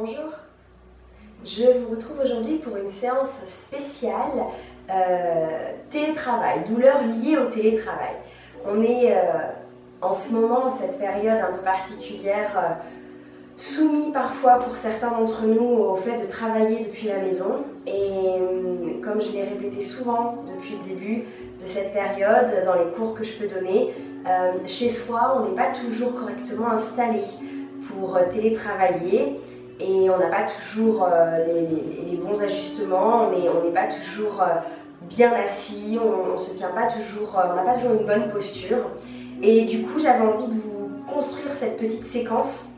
Bonjour, je vous retrouve aujourd'hui pour une séance spéciale télétravail, douleurs liées au télétravail. On est en ce moment, dans cette période un peu particulière, soumis parfois pour certains d'entre nous au fait de travailler depuis la maison. Et comme je l'ai répété souvent depuis le début de cette période, dans les cours que je peux donner, chez soi, on n'est pas toujours correctement installé pour télétravailler. Et on n'a pas toujours les bons ajustements, mais on n'est pas toujours bien assis, on ne se tient pas toujours, on n'a pas toujours une bonne posture. Et du coup, j'avais envie de vous construire cette petite séquence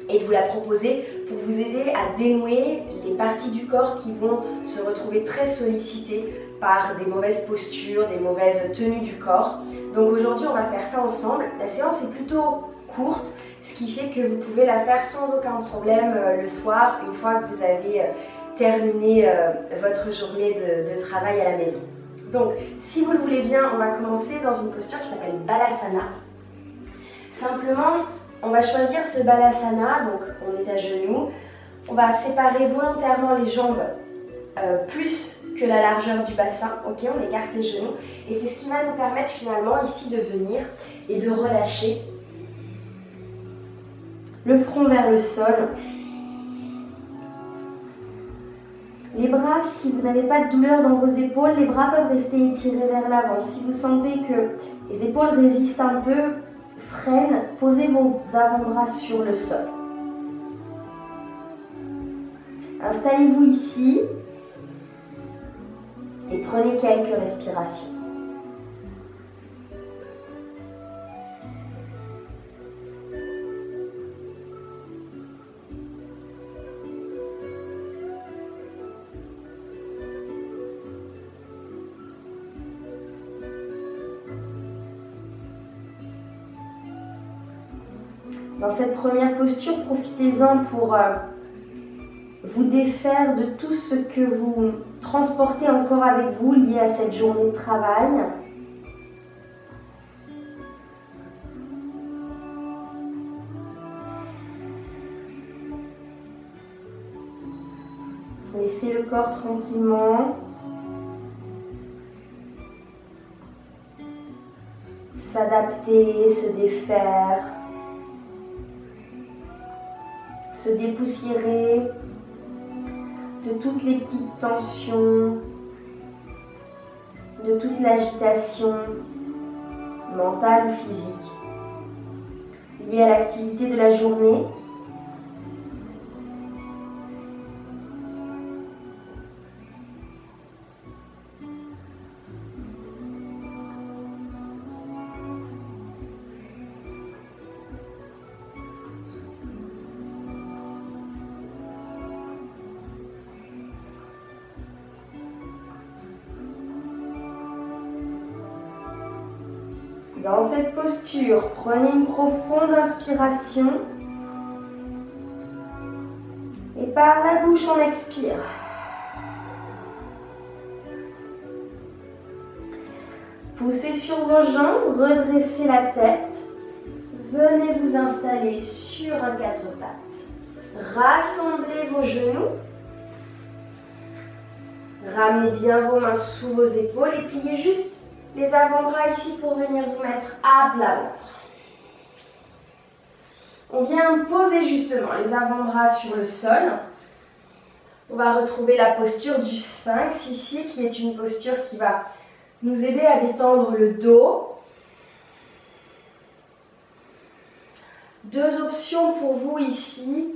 et de vous la proposer pour vous aider à dénouer les parties du corps qui vont se retrouver très sollicitées par des mauvaises postures, des mauvaises tenues du corps. Donc aujourd'hui, on va faire ça ensemble. La séance est plutôt courte, ce qui fait que vous pouvez la faire sans aucun problème le soir, une fois que vous avez terminé votre journée de travail à la maison. Donc, si vous le voulez bien, on va commencer dans une posture qui s'appelle Balasana. Simplement, on va choisir ce Balasana, donc on est à genoux. On va séparer volontairement les jambes plus que la largeur du bassin, ok, on écarte les genoux. Et c'est ce qui va nous permettre finalement ici de venir et de relâcher le front vers le sol. Les bras, si vous n'avez pas de douleur dans vos épaules, les bras peuvent rester étirés vers l'avant. Si vous sentez que les épaules résistent un peu, freinent, posez vos avant-bras sur le sol. Installez-vous ici et prenez quelques respirations. Dans cette première posture, profitez-en pour vous défaire de tout ce que vous transportez encore avec vous lié à cette journée de travail. Laissez le corps tranquillement s'adapter, se défaire, se dépoussiérer de toutes les petites tensions, de toute l'agitation mentale ou physique liée à l'activité de la journée. Dans cette posture, prenez une profonde inspiration et par la bouche on expire. Poussez sur vos jambes, redressez la tête. Venez vous installer sur un quatre pattes. Rassemblez vos genoux. Ramenez bien vos mains sous vos épaules et pliez juste les avant-bras ici pour venir vous mettre à plat ventre. On vient poser justement les avant-bras sur le sol. On va retrouver la posture du sphinx ici, qui est une posture qui va nous aider à détendre le dos. Deux options pour vous ici.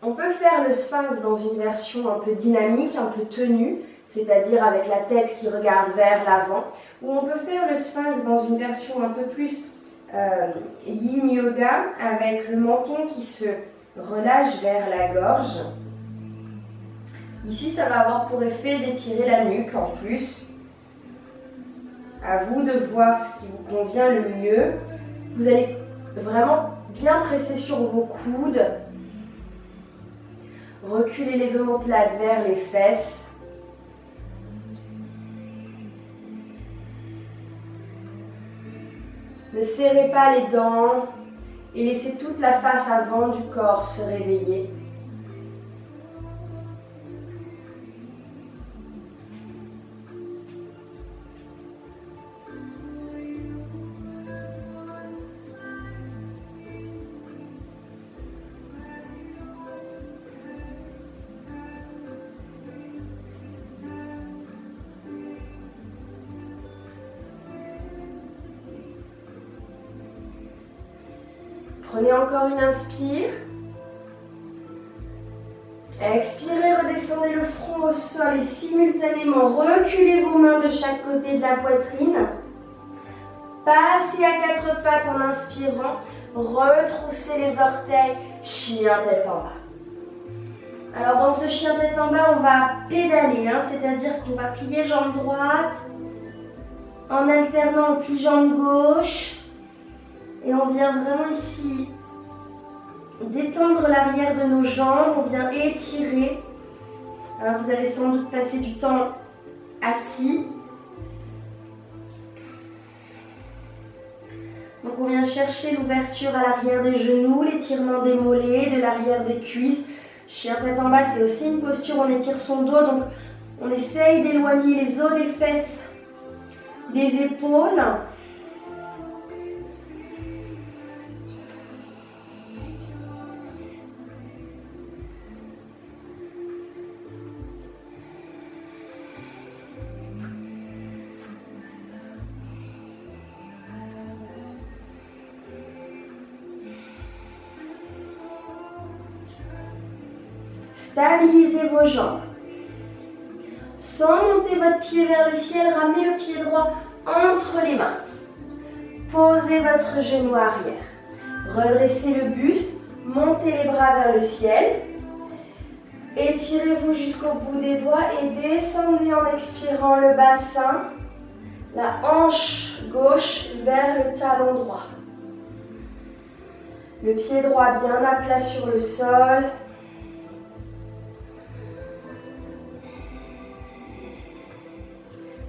On peut faire le sphinx dans une version un peu dynamique, un peu tenue, c'est-à-dire avec la tête qui regarde vers l'avant, ou on peut faire le sphinx dans une version un peu plus yin yoga, avec le menton qui se relâche vers la gorge. Ici, ça va avoir pour effet d'étirer la nuque en plus. À vous de voir ce qui vous convient le mieux. Vous allez vraiment bien presser sur vos coudes. Reculez les omoplates vers les fesses. Ne serrez pas les dents et laissez toute la face avant du corps se réveiller. Prenez encore une inspire. Expirez, redescendez le front au sol et simultanément reculez vos mains de chaque côté de la poitrine. Passez à quatre pattes en inspirant. Retroussez les orteils, chien tête en bas. Alors dans ce chien tête en bas, on va pédaler, c'est-à-dire qu'on va plier jambe droite. En alternant, on plie jambe gauche. Et on vient vraiment ici détendre l'arrière de nos jambes. On vient étirer. Alors vous allez sans doute passer du temps assis. Donc on vient chercher l'ouverture à l'arrière des genoux, l'étirement des mollets, de l'arrière des cuisses. Chien tête en bas, c'est aussi une posture où on étire son dos. Donc on essaye d'éloigner les os des fesses des épaules. Stabilisez vos jambes. Sans monter votre pied vers le ciel, ramenez le pied droit entre les mains. Posez votre genou arrière. Redressez le buste, montez les bras vers le ciel. Étirez-vous jusqu'au bout des doigts et descendez en expirant le bassin, la hanche gauche vers le talon droit. Le pied droit bien à plat sur le sol.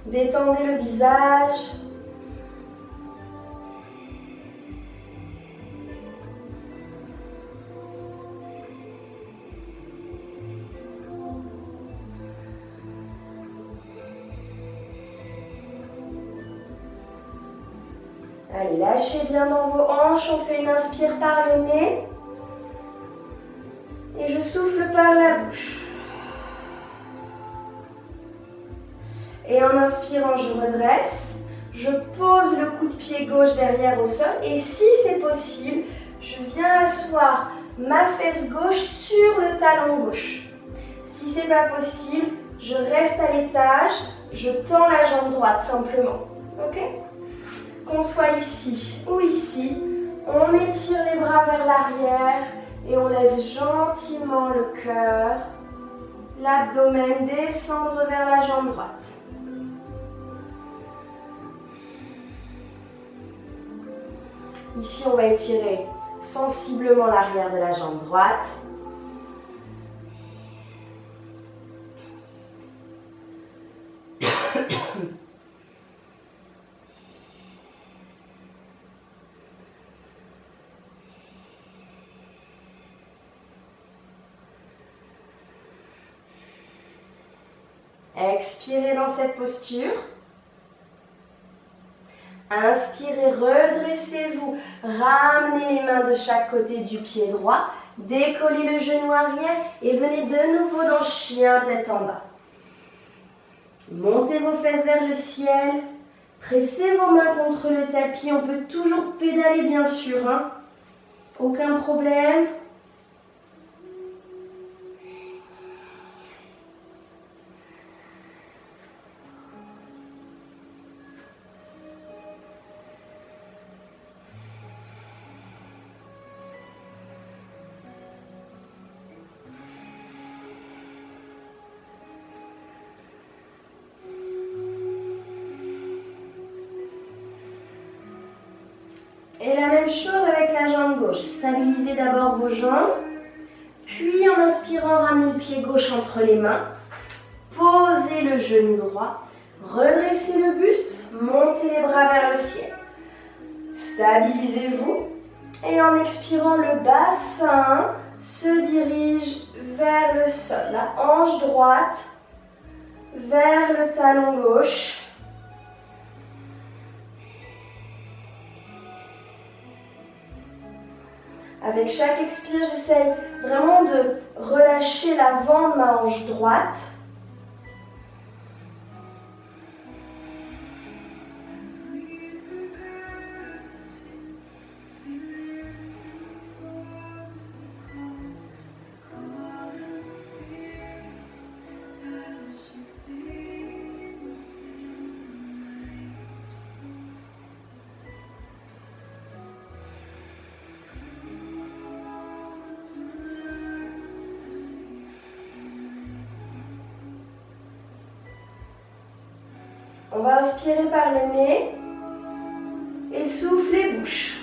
Détendez le visage. Allez, lâchez bien dans vos hanches. On fait une inspire par le nez. Et je souffle par la bouche. Et en inspirant, je redresse. Je pose le coup de pied gauche derrière au sol. Et si c'est possible, je viens asseoir ma fesse gauche sur le talon gauche. Si c'est pas possible, je reste à l'étage. Je tends la jambe droite simplement. Ok ? Qu'on soit ici ou ici, on étire les bras vers l'arrière et on laisse gentiment le cœur, l'abdomen descendre vers la jambe droite. Ici, on va étirer sensiblement l'arrière de la jambe droite. Expirez dans cette posture. Inspirez, redressez-vous. Ramenez les mains de chaque côté du pied droit. Décollez le genou arrière et venez de nouveau dans chien tête en bas. Montez vos fesses vers le ciel. Pressez vos mains contre le tapis. On peut toujours pédaler bien sûr. Aucun problème. Et la même chose avec la jambe gauche. Stabilisez d'abord vos jambes. Puis en inspirant, ramenez le pied gauche entre les mains. Posez le genou droit. Redressez le buste. Montez les bras vers le ciel. Stabilisez-vous. Et en expirant, le bassin se dirige vers le sol. La hanche droite vers le talon gauche. Avec chaque expire, j'essaie vraiment de relâcher l'avant de ma hanche droite. On va inspirer par le nez et souffler bouche.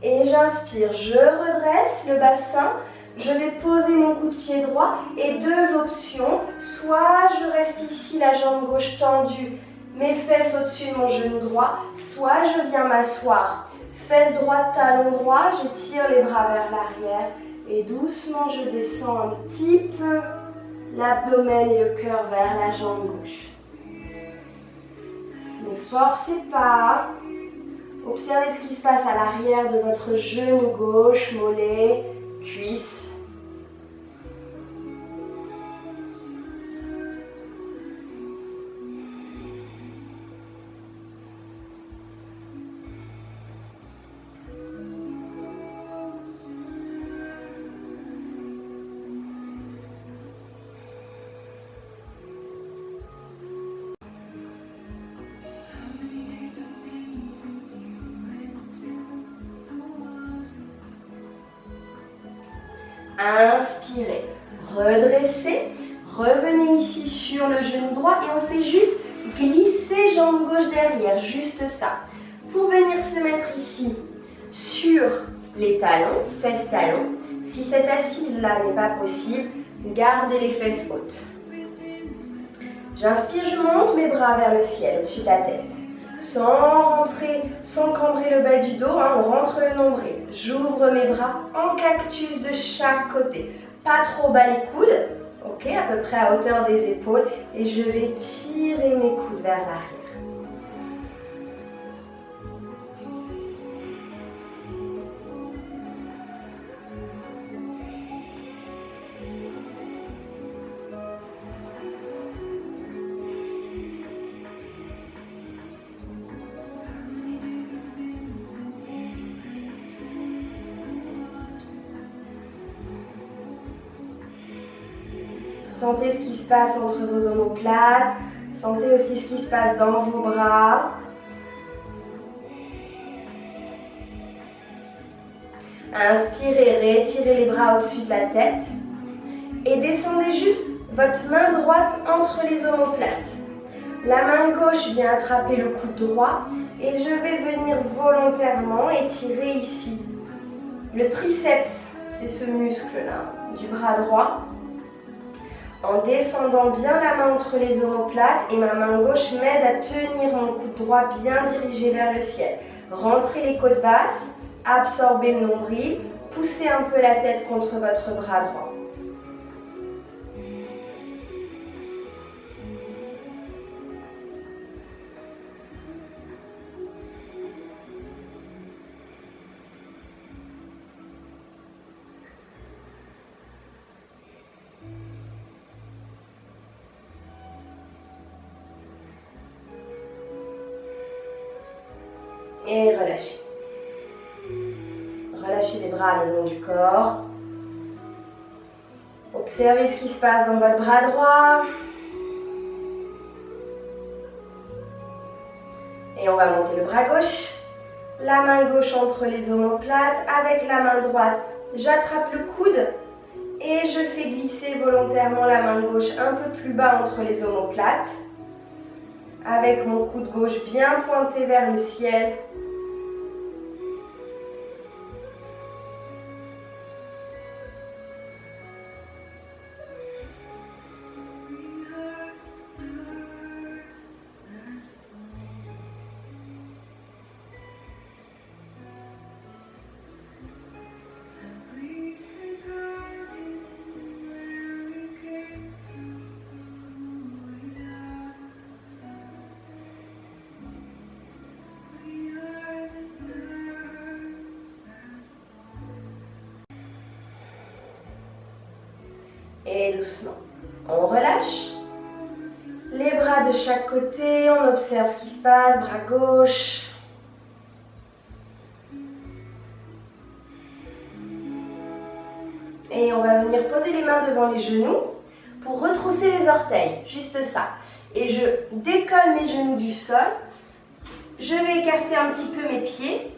Et j'inspire, je redresse le bassin, je vais poser mon coup de pied droit et deux options, soit je reste ici, la jambe gauche tendue, mes fesses au-dessus de mon genou droit, soit je viens m'asseoir, fesses droite, talon droit, j'étire les bras vers l'arrière et doucement je descends un petit peu l'abdomen et le cœur vers la jambe gauche. Ne forcez pas. Observez ce qui se passe à l'arrière de votre genou gauche, mollet, cuisse. Inspirez, redressez, revenez ici sur le genou droit et on fait juste glisser jambe gauche derrière, juste ça. Pour venir se mettre ici sur les talons, fesses talons, si cette assise-là n'est pas possible, gardez les fesses hautes. J'inspire, je monte mes bras vers le ciel, au-dessus de la tête. Sans rentrer, sans cambrer le bas du dos, on rentre le nombril. J'ouvre mes bras en cactus de chaque côté. Pas trop bas les coudes, ok, à peu près à hauteur des épaules. Et je vais tirer mes coudes vers l'arrière. Sentez ce qui se passe entre vos omoplates. Sentez aussi ce qui se passe dans vos bras. Inspirez, retirez les bras au-dessus de la tête. Et descendez juste votre main droite entre les omoplates. La main gauche vient attraper le coude droit. Et je vais venir volontairement étirer ici. Le triceps, c'est ce muscle-là du bras droit. En descendant bien la main entre les omoplates et ma main gauche m'aide à tenir mon coude droit bien dirigé vers le ciel. Rentrez les côtes basses, absorbez le nombril, poussez un peu la tête contre votre bras droit. Et relâchez. Relâchez les bras le long du corps. Observez ce qui se passe dans votre bras droit. Et on va monter le bras gauche. La main gauche entre les omoplates. Avec la main droite, j'attrape le coude. Et je fais glisser volontairement la main gauche un peu plus bas entre les omoplates. Avec mon coude gauche bien pointé vers le ciel. Et doucement, on relâche. Les bras de chaque côté, on observe ce qui se passe, bras gauche. Et on va venir poser les mains devant les genoux pour retrousser les orteils, juste ça. Et je décolle mes genoux du sol. Je vais écarter un petit peu mes pieds.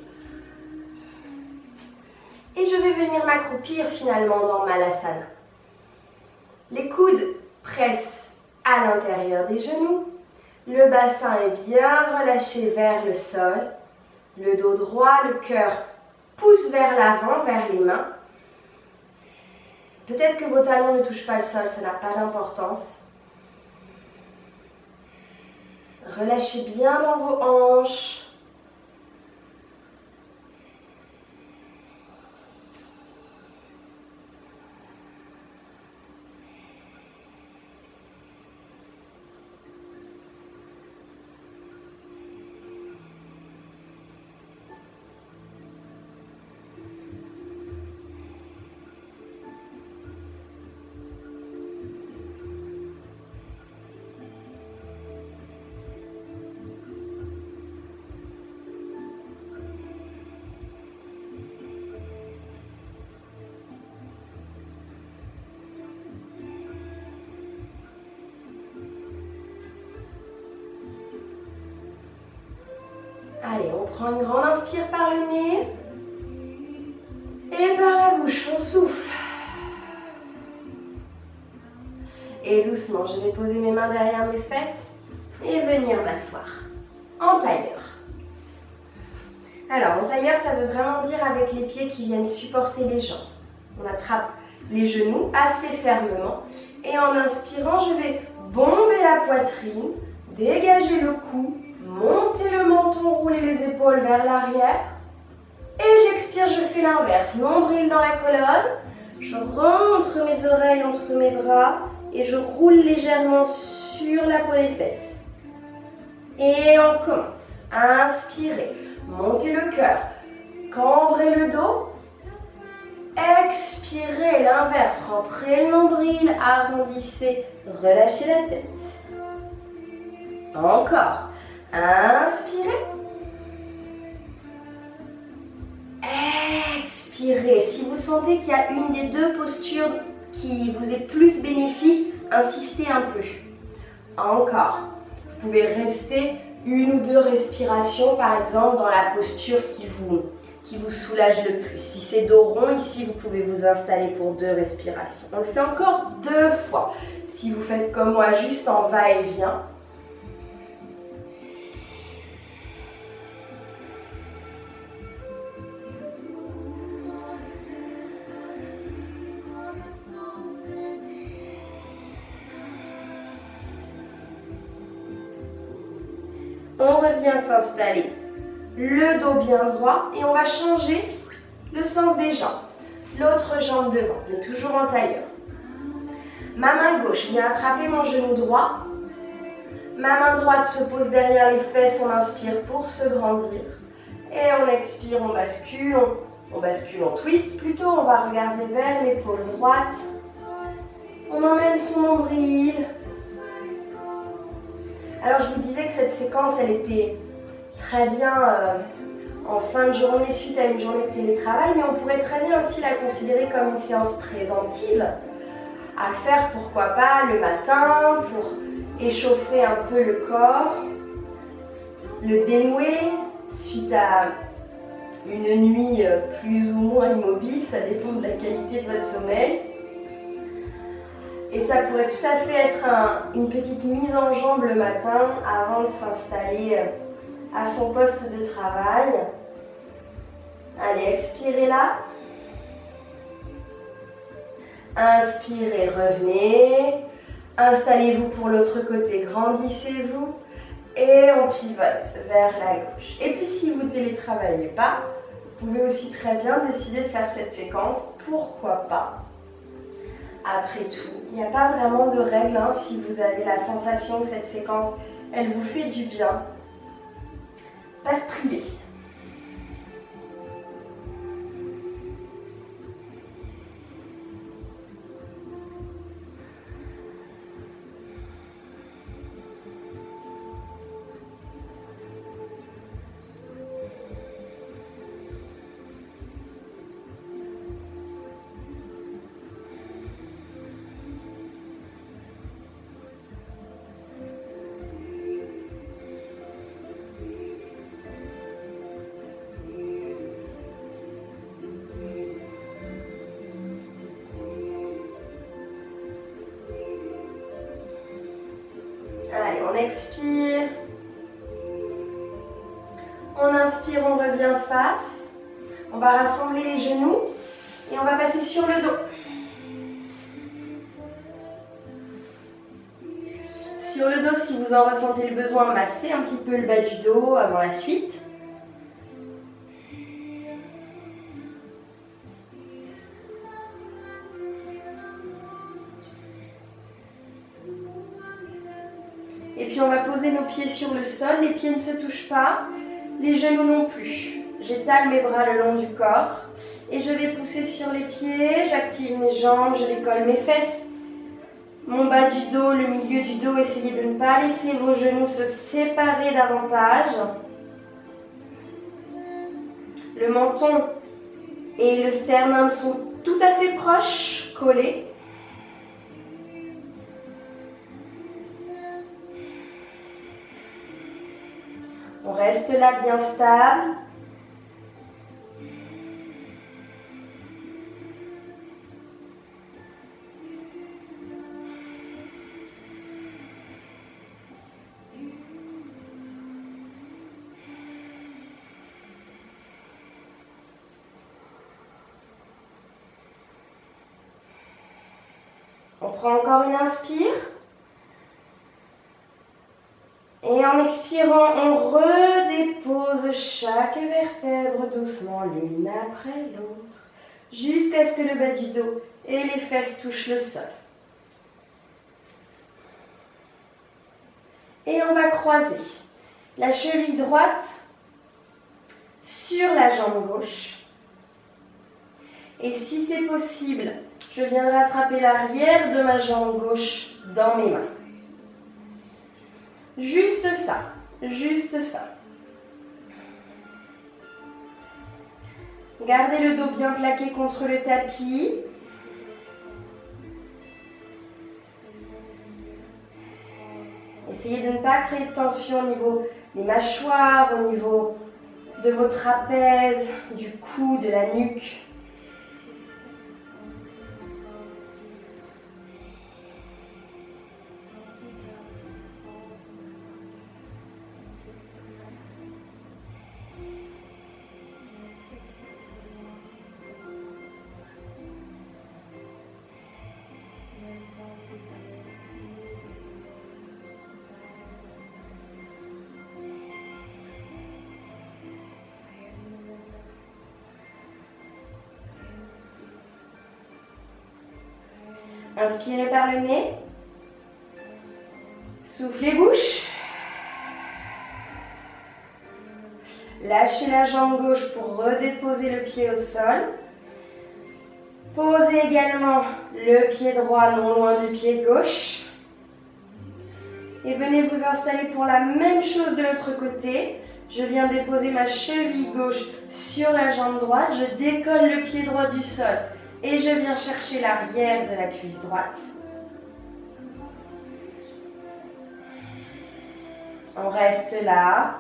Et je vais venir m'accroupir finalement dans Malasana. Les coudes pressent à l'intérieur des genoux. Le bassin est bien relâché vers le sol. Le dos droit, le cœur pousse vers l'avant, vers les mains. Peut-être que vos talons ne touchent pas le sol, ça n'a pas d'importance. Relâchez bien dans vos hanches. Allez, on prend une grande inspire par le nez. Et par la bouche, on souffle. Et doucement, je vais poser mes mains derrière mes fesses et venir m'asseoir en tailleur. Alors, en tailleur, ça veut vraiment dire avec les pieds qui viennent supporter les jambes. On attrape les genoux assez fermement. Et en inspirant, je vais bomber la poitrine, dégager le cou, monter le menton, rouler les épaules vers l'arrière. Et j'expire, je fais l'inverse. Nombril dans la colonne. Je rentre mes oreilles entre mes bras et je roule légèrement sur la peau des fesses. Et on commence. Inspirez. Montez le cœur. Cambrez le dos. Expirez l'inverse. Rentrez le nombril. Arrondissez. Relâchez la tête. Encore. Inspirez. Expirez. Si vous sentez qu'il y a une des deux postures qui vous est plus bénéfique, insistez un peu. Encore. Vous pouvez rester une ou deux respirations, par exemple, dans la posture qui vous soulage le plus. Si c'est dos rond, ici, vous pouvez vous installer pour 2 respirations. On le fait encore 2 fois. Si vous faites comme moi, juste en va-et-vient. On revient s'installer, le dos bien droit et on va changer le sens des jambes. L'autre jambe devant, mais toujours en tailleur. Ma main gauche vient attraper mon genou droit. Ma main droite se pose derrière les fesses, on inspire pour se grandir. Et on expire, on bascule, on twist plutôt, on va regarder vers l'épaule droite. On emmène son nombril. Alors je vous disais que cette séquence, elle était très bien en fin de journée suite à une journée de télétravail, mais on pourrait très bien aussi la considérer comme une séance préventive à faire, pourquoi pas, le matin pour échauffer un peu le corps, le dénouer suite à une nuit plus ou moins immobile, ça dépend de la qualité de votre sommeil. Et ça pourrait tout à fait être une petite mise en jambe le matin avant de s'installer à son poste de travail. Allez, expirez là. Inspirez, revenez. Installez-vous pour l'autre côté, grandissez-vous. Et on pivote vers la gauche. Et puis si vous ne télétravaillez pas, vous pouvez aussi très bien décider de faire cette séquence. Pourquoi pas ? Après tout, il n'y a pas vraiment de règle hein, si vous avez la sensation que cette séquence, elle vous fait du bien. Pas se priver. expire. On inspire, on revient face. On va rassembler les genoux et on va passer sur le dos. Sur le dos, si vous en ressentez le besoin, massez un petit peu le bas du dos avant la suite. Et puis on va poser nos pieds sur le sol, les pieds ne se touchent pas, les genoux non plus. J'étale mes bras le long du corps et je vais pousser sur les pieds, j'active mes jambes, je décolle mes fesses. Mon bas du dos, le milieu du dos, essayez de ne pas laisser vos genoux se séparer davantage. Le menton et le sternum sont tout à fait proches, collés. On reste là bien stable. On prend encore une inspire. Et en expirant, on redépose chaque vertèbre doucement l'une après l'autre, jusqu'à ce que le bas du dos et les fesses touchent le sol. Et on va croiser la cheville droite sur la jambe gauche. Et si c'est possible, je viendrai attraper l'arrière de ma jambe gauche dans mes mains. Juste ça, juste ça. Gardez le dos bien plaqué contre le tapis. Essayez de ne pas créer de tension au niveau des mâchoires, au niveau de vos trapèzes, du cou, de la nuque. Inspirez par le nez. Soufflez bouche. Lâchez la jambe gauche pour redéposer le pied au sol. Posez également le pied droit non loin du pied gauche. Et venez vous installer pour la même chose de l'autre côté. Je viens déposer ma cheville gauche sur la jambe droite. Je décolle le pied droit du sol. Et je viens chercher l'arrière de la cuisse droite. On reste là.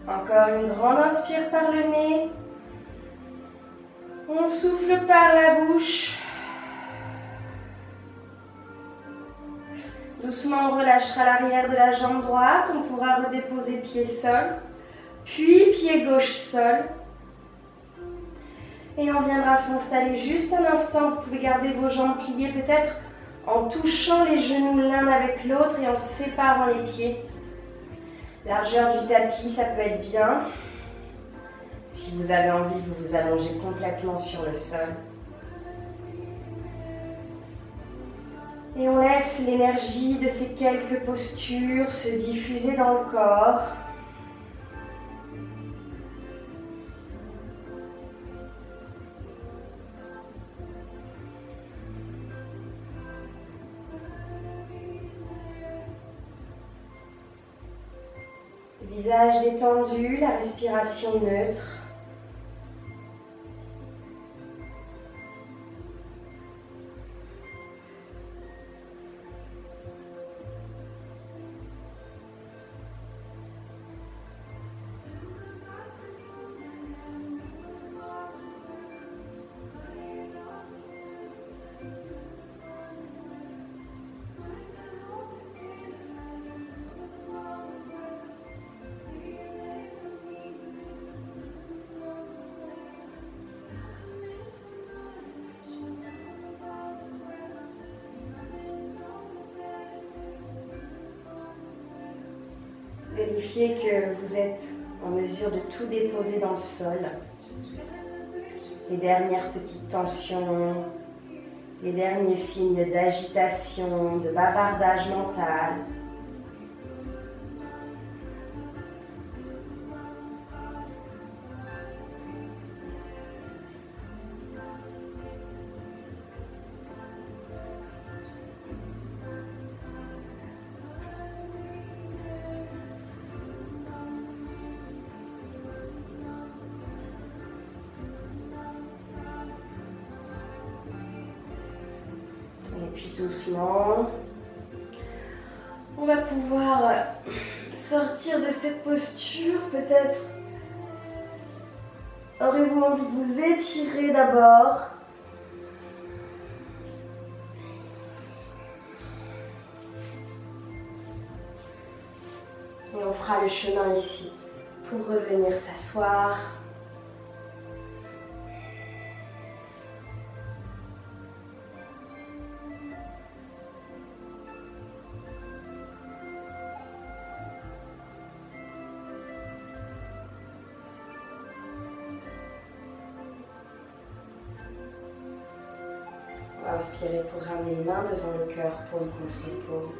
Encore une grande inspire par le nez. On souffle par la bouche. Doucement, on relâchera l'arrière de la jambe droite. On pourra redéposer pied sol, puis pied gauche sol. Et on viendra s'installer juste un instant. Vous pouvez garder vos jambes pliées, peut-être en touchant les genoux l'un avec l'autre et en séparant les pieds. Largeur du tapis, ça peut être bien. Si vous avez envie, vous vous allongez complètement sur le sol. Et on laisse l'énergie de ces quelques postures se diffuser dans le corps. Visage détendu, la respiration neutre. Vérifiez que vous êtes en mesure de tout déposer dans le sol. Les dernières petites tensions, les derniers signes d'agitation, de bavardage mental. Et puis doucement, on va pouvoir sortir de cette posture. Peut-être aurez-vous envie de vous étirer d'abord. Et on fera le chemin ici pour revenir s'asseoir. Inspirez pour ramener les mains devant le cœur, paume contre paume.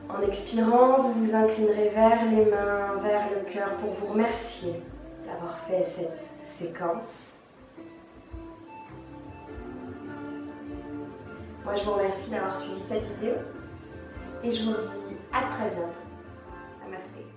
En expirant, vous vous inclinerez vers les mains, vers le cœur pour vous remercier d'avoir fait cette séquence. Moi, je vous remercie d'avoir suivi cette vidéo et je vous dis à très bientôt. Namasté.